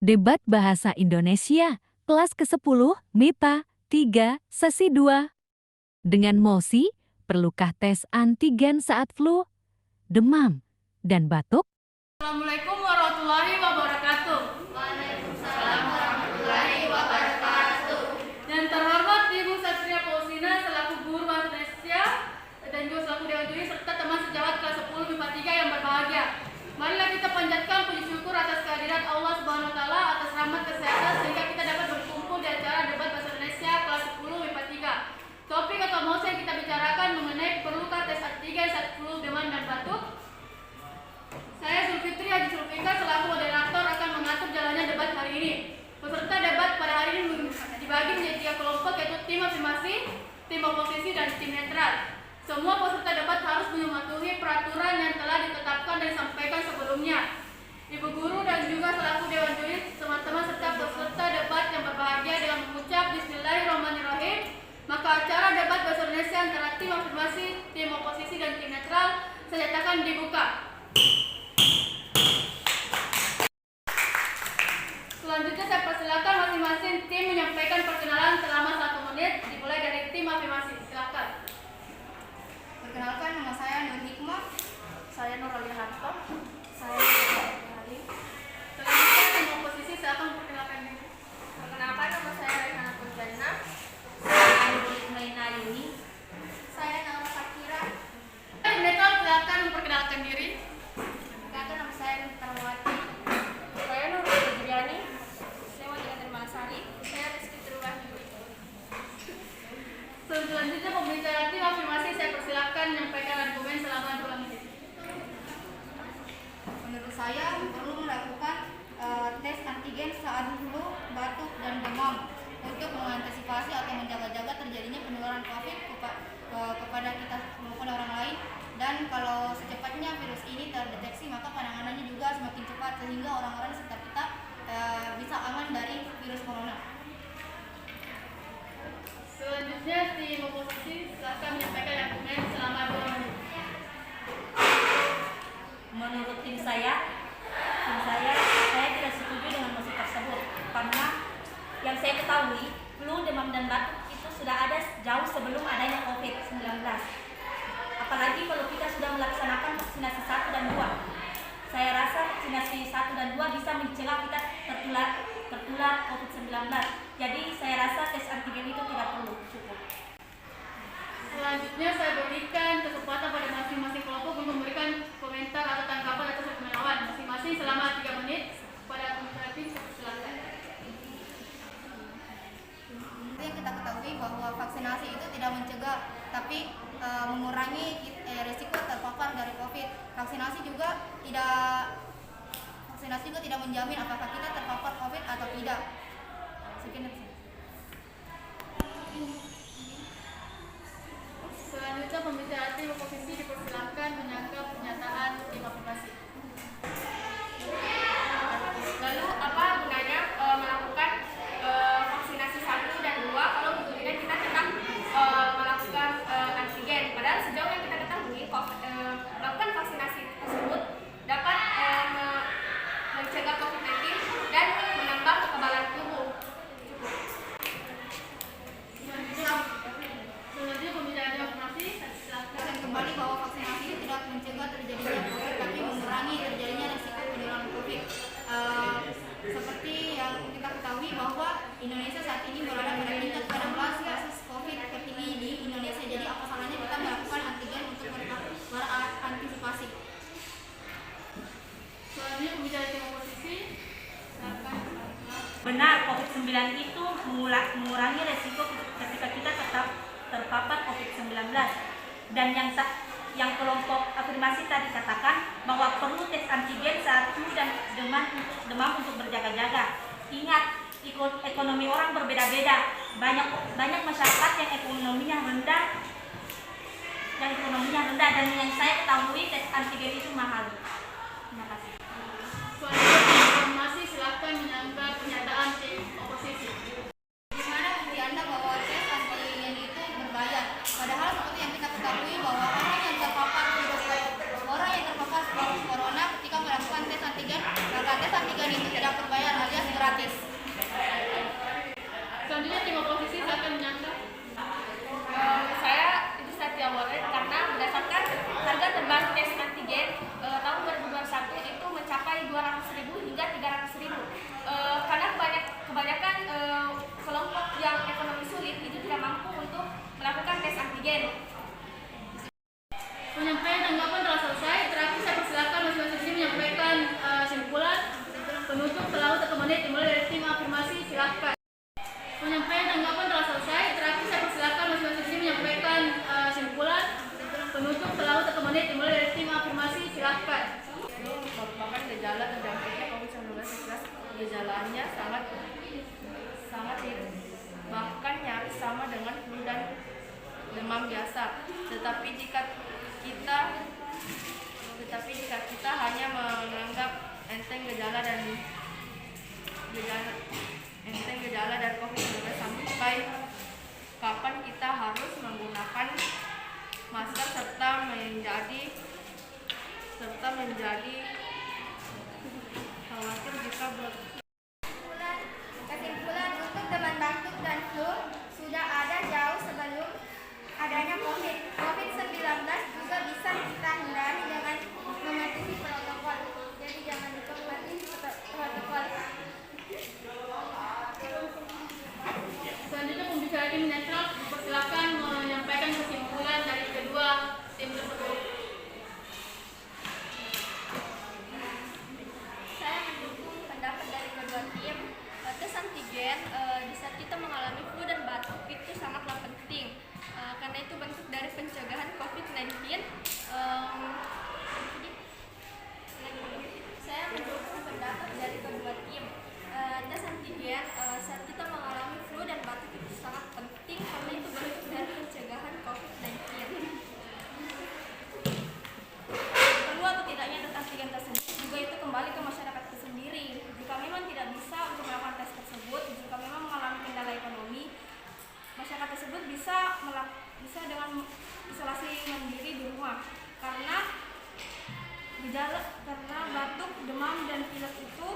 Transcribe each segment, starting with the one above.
Debat Bahasa Indonesia, kelas ke-10, MIPA 3, sesi 2. Dengan mosi, perlukah tes antigen saat flu, demam, dan batuk? Assalamualaikum warahmatullahi wabarakatuh. Waalaikumsalam warahmatullahi wabarakatuh. Yang terhormat Ibu Satria Pausina selaku guru bahasa Indonesia dan juga selaku Dewan Juri serta teman sejawat kelas 10 MIPA 3 yang berbahagia. Marilah kita panjatkan puji syukur atas kehadiran Allah Subhanahu wa taala atas rahmat kesehatan sehingga kita dapat berkumpul di acara debat bahasa Indonesia kelas 10 MIPA 3. Topik atau mosi yang kita bicarakan mengenai perlukah tes antigen saat flu, demam, dan batuk. Saya Zulfitri Haji Sulfika selaku moderator akan mengatur jalannya debat hari ini. Peserta debat pada hari ini dibagi menjadi 3 kelompok, yaitu tim afirmasi, tim oposisi, dan tim netral. Semua peserta debat harus mematuhi peraturan yang telah ditetapkan dan disampaikan sebelumnya. Ibu guru dan juga selaku Dewan Juri, teman-teman serta peserta debat yang berbahagia dengan mengucap Bismillahirrahmanirrahim, maka acara debat bahasa Indonesia antara tim afirmasi, tim oposisi, dan tim netral saya nyatakan dibuka. Selanjutnya saya persilakan masing-masing tim menyampaikan perkenalan selama 1 menit, dimulai dari tim afirmasi. Silakan. Perkenalkan, nama saya Nur Hikmah. Saya Nurul Harto. Saya Ali. Selanjutnya tim oposisi, silakan perkenalkan diri. Perkenalkan, nama saya Rehana Purjana. Saya Nurul Maina Yuni. Saya nama Sakira. Tim netral, silakan memperkenalkan diri. Perkenalkan, nama saya Nurwati. Saya Nurul Fajriani. Saya Wajah Dermasari. Saya Rizky Terwahyu. Selanjutnya pembicara tim afirmasi, saya persilakan menyampaikan argumen selama 2 menit. Menurut saya perlu melakukan tes antigen saat flu, batuk, dan demam untuk mengantisipasi atau menjaga-jaga terjadinya penularan COVID kepada kita maupun orang lain. Dan kalau secepatnya virus ini terdeteksi, maka penanganannya juga semakin cepat sehingga orang-orang sekitar kita bisa aman dari virus corona. Selanjutnya tim oposisi, silakan menyampaikan argumen selama 2 menit. Menurut tim saya tidak setuju dengan mosi tersebut karena yang saya ketahui flu, demam, dan batuk itu sudah ada jauh sebelum adanya COVID-19. Apalagi kalau kita sudah melaksanakan vaksinasi 1 dan 2. Saya rasa vaksinasi 1 dan 2 bisa mencegah kita tertular COVID-19. Jadi saya rasa tes antigen itu tidak perlu, cukup. Selanjutnya saya berikan kesempatan pada masing-masing kelompok untuk memberikan komentar atau tanggapan atas argumen lawan masing-masing selama 3 menit. Pada pembicara tim, saya persilakan. Yang kita ketahui bahwa vaksinasi itu tidak mencegah, tapi mengurangi risiko terpapar dari COVID. Vaksinasi juga tidak menjamin apakah kita terpapar COVID atau tidak. Sekian. Selanjutnya pembicara tim oposisi dipersilakan menyanggah pernyataan tim afirmasi. Lalu apa gunanya melakukan vaksinasi 1 dan 2 kalau kemudian kita tetap melakukan antigen? Padahal sejauh yang kita ketahui melakukan vaksinasi tersebut dapat mencegah COVID-19 dan menambah kekebalan tubuh. Selanjutnya pembicara tim afirmasi, saya silakan. Dan kembali bahwa vaksinasi itu tidak mencegah terjadinya COVID, tapi mengurangi terjadinya risiko penularan COVID. Seperti yang kita ketahui bahwa Indonesia saat ini berada pada tingkat ke-16 kasus COVID tertinggi di Indonesia. Jadi apa salahnya kita melakukan antigen untuk berantisipasi. Selanjutnya pembicara tim oposisi, silakan. Benar, COVID-19 itu mengurangi resiko ketika kita tetap terpapar COVID-19. Dan yang kelompok afirmasi tadi katakan bahwa perlu tes antigen saat flu dan demam untuk berjaga-jaga. Ingat, ekonomi orang berbeda-beda. Banyak masyarakat yang ekonominya rendah dan yang saya ketahui tes antigen itu mahal. Terima kasih. Selanjutnya tim afirmasi, silakan menyanggah pernyataan tim oposisi. Gimana bukti Anda bahwa tes antigen itu berbayar? Padahal seperti yang kita ketahui bahwa orang yang terpapar virus corona ketika melakukan tes antigen, maka tes antigen itu tidak berbayar alias 1 menit dimulai dari tim afirmasi, silakan. Penyampaian tanggapan telah selesai. Terakhir saya persilakan masing-masing tim menyampaikan kesimpulan. Penutup selalu 1 menit dimulai dari tim afirmasi, silakan. Flu merupakan gejala terjangkitnya COVID-19. Gejalanya sangat mirip, bahkan nyaris sama dengan flu dan demam biasa. Tetapi jika kita hanya menganggap enteng gejala dan COVID-19, sampai kapan kita harus menggunakan masker serta menjadi khawatir jika Kesimpulan untuk demam batuk dan flu sudah ada jauh sebelum adanya COVID-19 juga bisa kita hindari dengan mematuhi protokol. Jadi jangan lupa mematuhi protokol. Selanjutnya pembicara tim netral dipersilakan menyampaikan kesimpulan dari kedua tim tersebut. Saya mendukung pendapat dari kedua tim. Tes antigen di saat kita mengalami flu dan batuk itu sangatlah penting, karena itu bentuk dari pencegahan COVID-19. Saya mendukung pendapat dari kedua tim. Tes antigen saat kita mengalami flu dan batuk itu sangat penting, karena itu bentuk dari pencegahan COVID-19. Perlu atau tidaknya tes antigen tersebut juga itu kembali ke masyarakat itu sendiri. Jika memang tidak bisa untuk melakukan tes tersebut, jika memang mengalami kendala ekonomi, masyarakat tersebut bisa dengan isolasi mandiri di rumah. Karena batuk, demam, dan pilek itu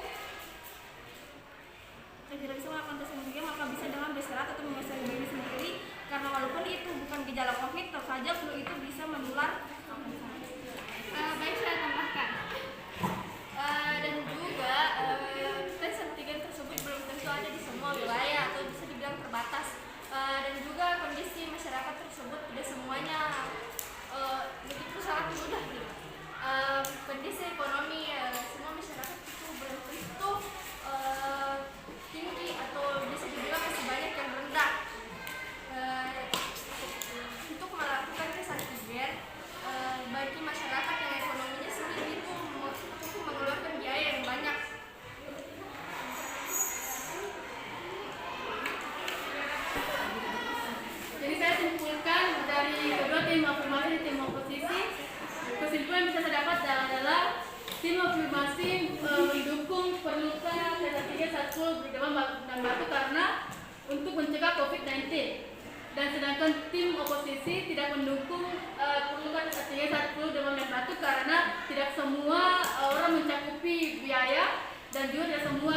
tidak bisa melakukan tes antigen, maka bisa dengan beristirahat atau mengisolasi diri sendiri. Karena walaupun itu bukan gejala COVID, tetap saja flu itu bisa menular. Baik, saya tambahkan. Dan juga tes antigen tersebut belum tentu ada di semua wilayah atau bisa dibilang terbatas. Dan juga kondisi masyarakat tersebut tidak semuanya begitu sangat mudah gitu. Kondisi ekonomi semua masyarakat itu belum tentu tinggi atau bisa dibilang masih banyak yang rendah. Untuk melakukan tes antigen bagi masyarakat yang ekonominya sendiri itu mengeluarkan biaya yang banyak. Jadi saya simpulkan dari kedua tim afirmasi dan tim oposisi, kesimpulan yang bisa saya dapat adalah tim afirmasi mendukung perlukan tes antigen saat flu, demam dan batuk karena untuk mencegah COVID-19. Dan sedangkan tim oposisi tidak mendukung perlukan tes antigen saat flu, demam dan batuk karena tidak semua orang mencakupi biaya dan juga tidak semua